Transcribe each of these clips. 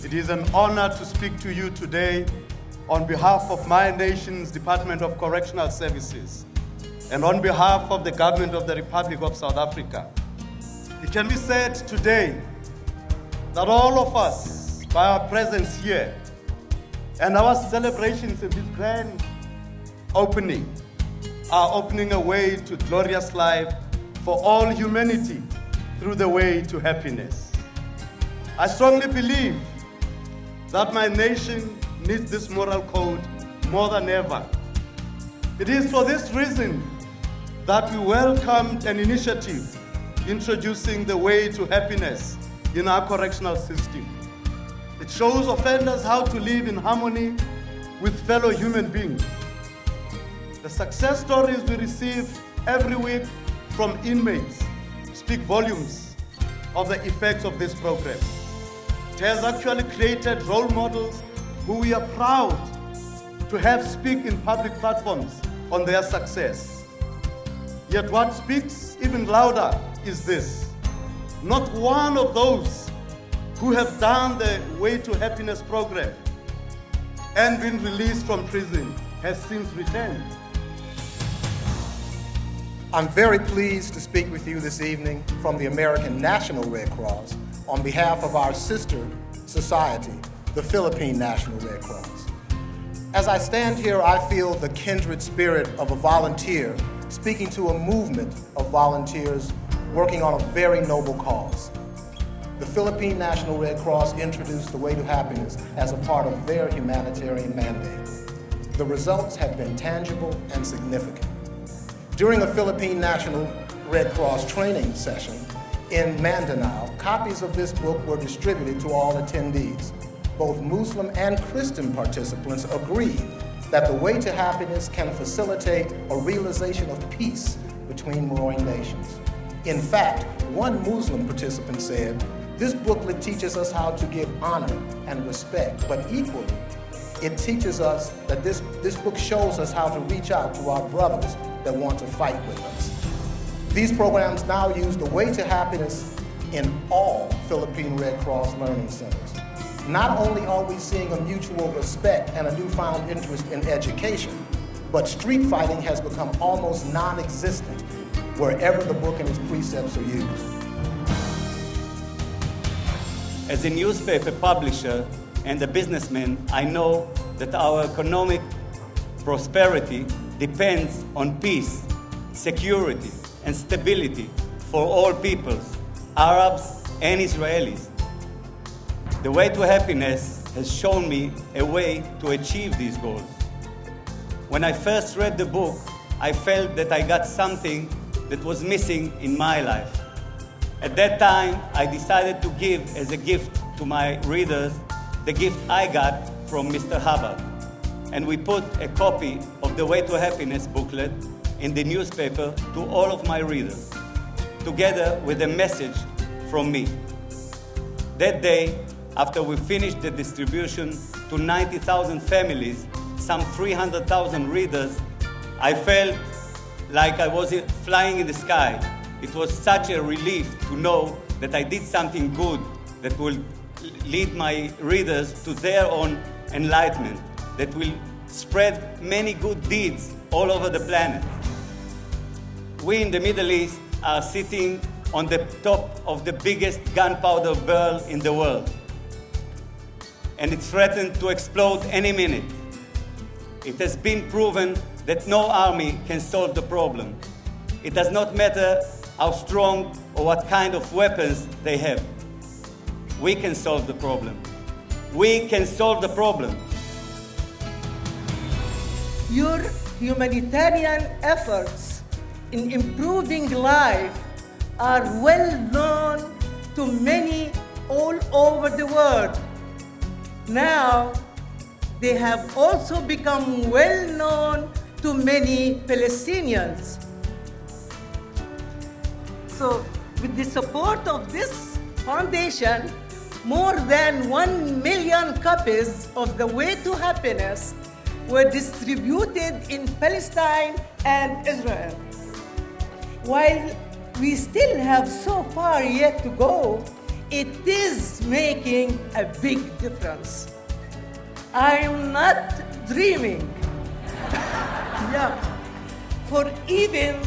It is an honor to speak to you today on behalf of my nation's Department of Correctional Services and on behalf of the Government of the Republic of South Africa. It can be said today that all of us, by our presence here and our celebrations in this grand opening, are opening a way to glorious life for all humanity through the way to happiness. I strongly believe that my nation needs this moral code more than ever. It is for this reason that we welcomed an initiative introducing the way to happiness in our correctional system. It shows offenders how to live in harmony with fellow human beings. The success stories we receive every week from inmates speak volumes of the effects of this program. It has actually created role models who we are proud to have speak in public platforms on their success. Yet what speaks even louder is this: not one of those who have done the Way to Happiness program and been released from prison has since returned. I'm very pleased to speak with you this evening from the American National Red Cross on behalf of our sister society, the Philippine National Red Cross. As I stand here, I feel the kindred spirit of a volunteer speaking to a movement of volunteers working on a very noble cause. The Philippine National Red Cross introduced the Way to Happiness as a part of their humanitarian mandate. The results have been tangible and significant. During a Philippine National Red Cross training session in Mindanao, copies of this book were distributed to all attendees. Both Muslim and Christian participants agreed that the Way to Happiness can facilitate a realization of peace between warring nations. In fact, one Muslim participant said, "This booklet teaches us how to give honor and respect, but equally, it teaches us that this book shows us how to reach out to our brothers that want to fight with us." These programs now use the Way to Happiness in all Philippine Red Cross learning centers. Not only are we seeing a mutual respect and a newfound interest in education, but street fighting has become almost non-existent wherever the book and its precepts are used. As a newspaper publisher and a businessman, I know that our economic prosperity depends on peace, security, and stability for all peoples, Arabs and Israelis. The Way to Happiness has shown me a way to achieve these goals. When I first read the book, I felt that I got something that was missing in my life. At that time, I decided to give as a gift to my readers the gift I got from Mr. Hubbard. And we put a copy of the Way to Happiness booklet in the newspaper to all of my readers, together with a message from me. That day, after we finished the distribution to 90,000 families, some 300,000 readers, I felt like I was flying in the sky. It was such a relief to know that I did something good that will lead my readers to their own enlightenment, that will spread many good deeds all over the planet. We in the Middle East are sitting on the top of the biggest gunpowder barrel in the world, and it's threatened to explode any minute. It has been proven that no army can solve the problem. It does not matter how strong or what kind of weapons they have. We can solve the problem. We can solve the problem. Your humanitarian efforts in improving life are well known to many all over the world. Now, they have also become well known to many Palestinians. So, with the support of this foundation, more than 1 million copies of The Way to Happiness were distributed in Palestine and Israel. While we still have so far yet to go, it is making a big difference. I'm not dreaming. Yeah. For even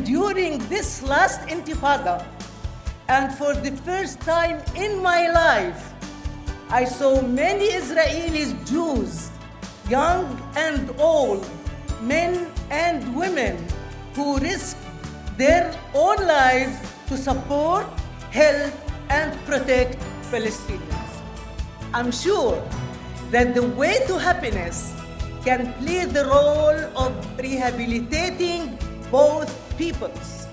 during this last intifada, and for the first time in my life, I saw many Israeli Jews, young and old, men and women, who risked their own lives to support, help, and protect Palestinians. I'm sure that the way to happiness can play the role of rehabilitating both peoples.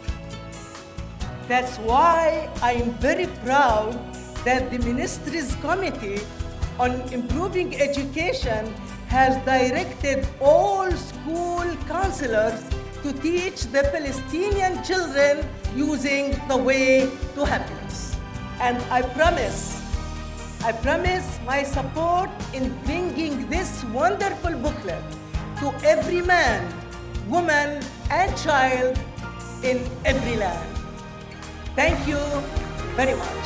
That's why I'm very proud that the Ministry's Committee on Improving Education has directed all school counselors to teach the Palestinian children using the way to happiness. And I promise my support in bringing this wonderful booklet to every man, woman, and child in every land. Thank you very much.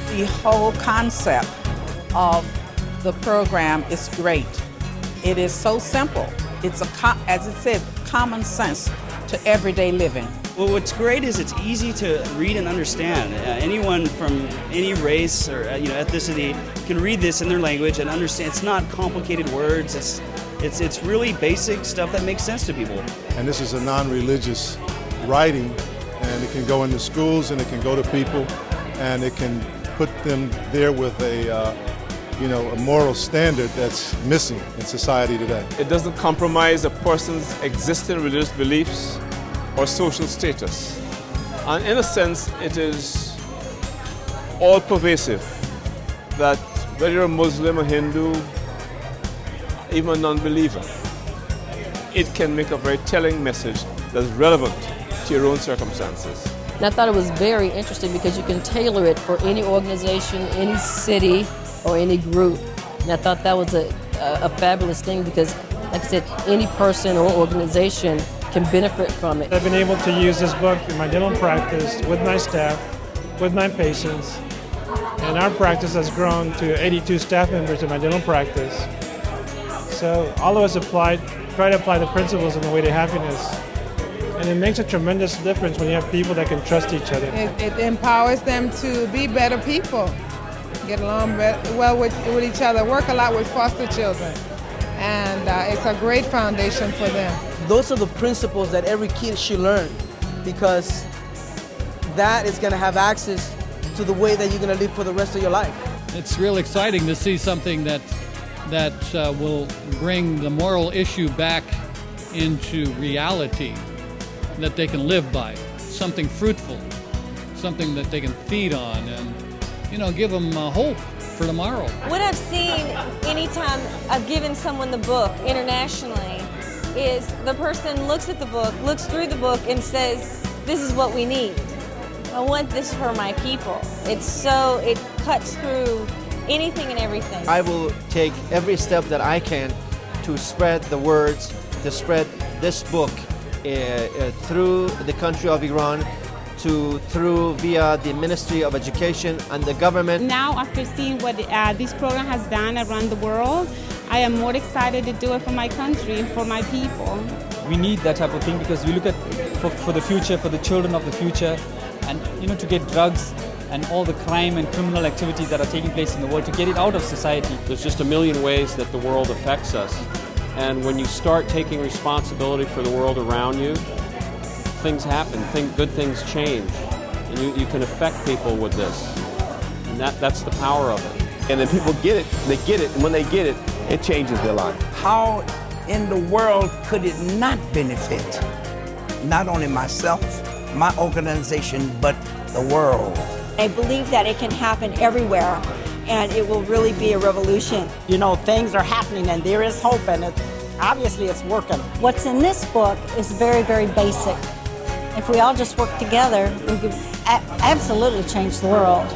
The whole concept of the program is great. It is so simple. It's as it says, common sense to everyday living. Well, what's great is it's easy to read and understand. Anyone from any race or ethnicity can read this in their language and understand. It's not complicated words. It's really basic stuff that makes sense to people. And this is a non-religious writing, and it can go into schools and it can go to people, and it can put them there with a moral standard that's missing in society today. It doesn't compromise a person's existing religious beliefs or social status. And in a sense, it is all-pervasive, that whether you're a Muslim, a Hindu, even a non-believer, it can make a very telling message that's relevant to your own circumstances. And I thought it was very interesting because you can tailor it for any organization, any city, or any group. And I thought that was a fabulous thing because, like I said, any person or organization can benefit from it. I've been able to use this book in my dental practice with my staff, with my patients, and our practice has grown to 82 staff members in my dental practice. So all of us try to apply the principles in the way to happiness. And it makes a tremendous difference when you have people that can trust each other. It empowers them to be better people, get along well with each other, work a lot with foster children. And it's a great foundation for them. Those are the principles that every kid should learn, because that is going to have access to the way that you're going to live for the rest of your life. It's real exciting to see something that will bring the moral issue back into reality that they can live by, something fruitful, something that they can feed on, and give them hope for tomorrow. What I've seen anytime I've given someone the book internationally is the person looks at the book, looks through the book, and says, this is what we need. I want this for my people. It cuts through anything and everything. I will take every step that I can to spread the words, to spread this book through the country of Iran, via the Ministry of Education and the government. Now, after seeing what this program has done around the world, I am more excited to do it for my country and for my people. We need that type of thing because we look at for the future, for the children of the future, and to get drugs and all the crime and criminal activities that are taking place in the world, to get it out of society. There's just a million ways that the world affects us. And when you start taking responsibility for the world around you, things happen, good things change, and you can affect people with this. And that's the power of it. And then people get it, they get it, and when they get it, it changes their life. How in the world could it not benefit not only myself, my organization, but the world? I believe that it can happen everywhere, and it will really be a revolution. You know, things are happening, and there is hope, and obviously it's working. What's in this book is very, very basic. If we all just work together, we could absolutely change the world.